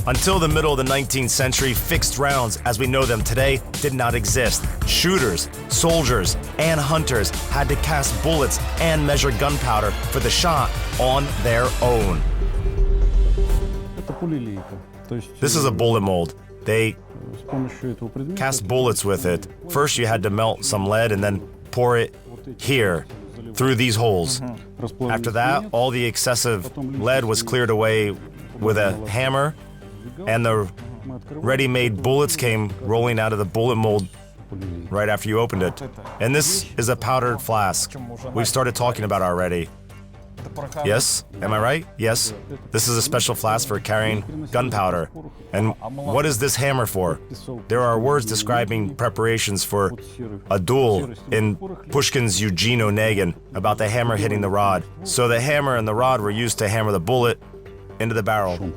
Until the middle of the 19th century, fixed rounds, as we know them today, did not exist. Shooters, soldiers, and hunters had to cast bullets and measure gunpowder for the shot on their own. This is a bullet mold. They cast bullets with it. First, you had to melt some lead and then pour it here, through these holes. After that, all the excessive lead was cleared away with a hammer, and the ready-made bullets came rolling out of the bullet mold right after you opened it. And this is a powdered flask we've started talking about already. Yes? Am I right? Yes. This is a special flask for carrying gunpowder. And what is this hammer for? There are words describing preparations for a duel in Pushkin's Eugene Onegin about the hammer hitting the rod. So the hammer and the rod were used to hammer the bullet into the barrel.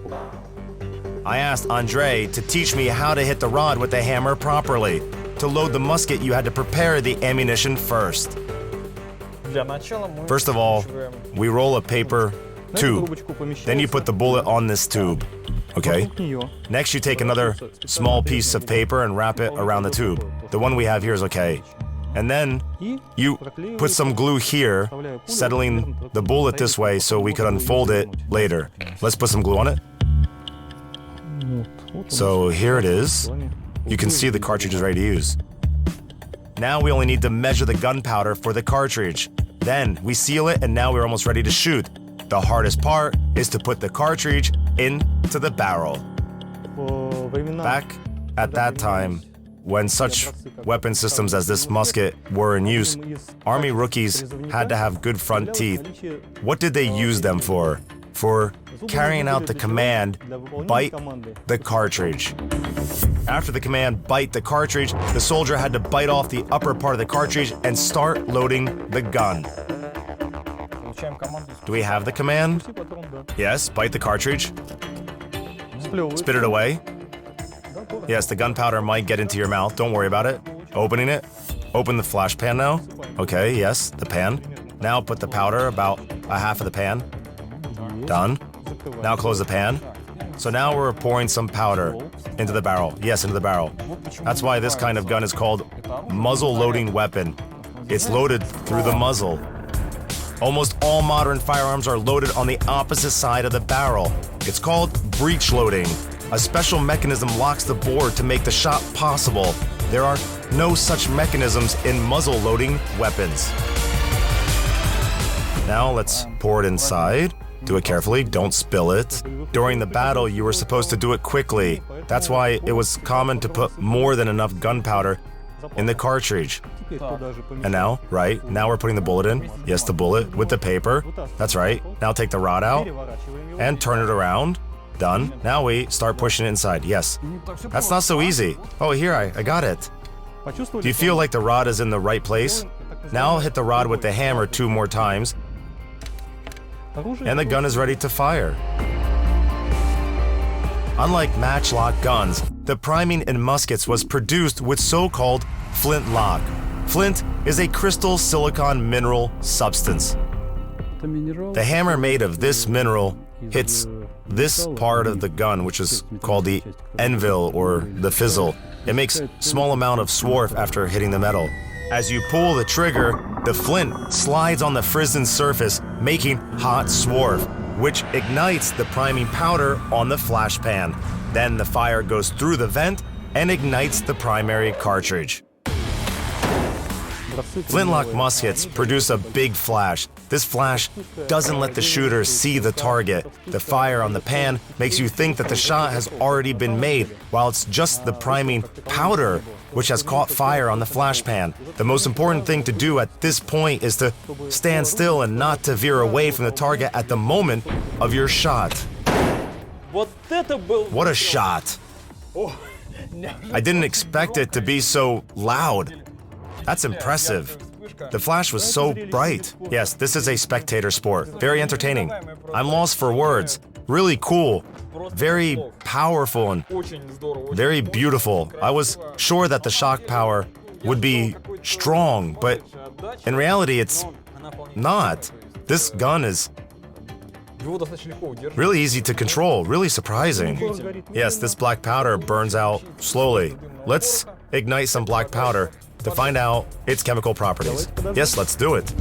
I asked Andrei to teach me how to hit the rod with the hammer properly. To load the musket, you had to prepare the ammunition first. First of all, we roll a paper tube. Then you put the bullet on this tube. Okay? Next, you take another small piece of paper and wrap it around the tube. The one we have here is okay. And then you put some glue here, settling the bullet this way so we could unfold it later. Let's put some glue on it. So here it is. You can see the cartridge is ready to use. Now we only need to measure the gunpowder for the cartridge. Then we seal it, and now we're almost ready to shoot. The hardest part is to put the cartridge into the barrel. Back at that time, when such weapon systems as this musket were in use, Army rookies had to have good front teeth. What did they use them for? For carrying out the command, bite the cartridge. After the command, bite the cartridge, the soldier had to bite off the upper part of the cartridge and start loading the gun. Do we have the command? Yes, bite the cartridge. Spit it away. Yes, the gunpowder might get into your mouth. Don't worry about it. Opening it. Open the flash pan now. Okay, yes, the pan. Now put the powder about a half of the pan. Done. Now close the pan. So now we're pouring some powder into the barrel. Yes, into the barrel. That's why this kind of gun is called muzzle-loading weapon. It's loaded through the muzzle. Almost all modern firearms are loaded on the opposite side of the barrel. It's called breech loading. A special mechanism locks the bore to make the shot possible. There are no such mechanisms in muzzle-loading weapons. Now let's pour it inside. Do it carefully, don't spill it. During the battle, you were supposed to do it quickly. That's why it was common to put more than enough gunpowder in the cartridge. And now, right, now we're putting the bullet in. Yes, the bullet with the paper. That's right. Now take the rod out and turn it around. Done. Now we start pushing it inside. Yes. That's not so easy. Oh, here, I got it. Do you feel like the rod is in the right place? Now I'll hit the rod with the hammer 2 more times. And the gun is ready to fire. Unlike matchlock guns, the priming in muskets was produced with so-called flintlock. Flint is a crystal silicon mineral substance. The hammer made of this mineral hits this part of the gun, which is called the anvil or the fizzle. It makes a small amount of swarf after hitting the metal. As you pull the trigger, the flint slides on the frizzen surface, making hot swarf, which ignites the priming powder on the flash pan. Then the fire goes through the vent and ignites the primary cartridge. Flintlock muskets produce a big flash. This flash doesn't let the shooter see the target. The fire on the pan makes you think that the shot has already been made, while it's just the priming powder which has caught fire on the flash pan. The most important thing to do at this point is to stand still and not to veer away from the target at the moment of your shot. What a shot! I didn't expect it to be so loud. That's impressive. The flash was so bright. Yes, this is a spectator sport. Very entertaining. I'm lost for words. Really cool. Very powerful and very beautiful. I was sure that the shock power would be strong, but in reality, it's not. This gun is Really easy to control, really surprising. Yes, this black powder burns out slowly. Let's ignite some black powder to find out its chemical properties. Yes, let's do it.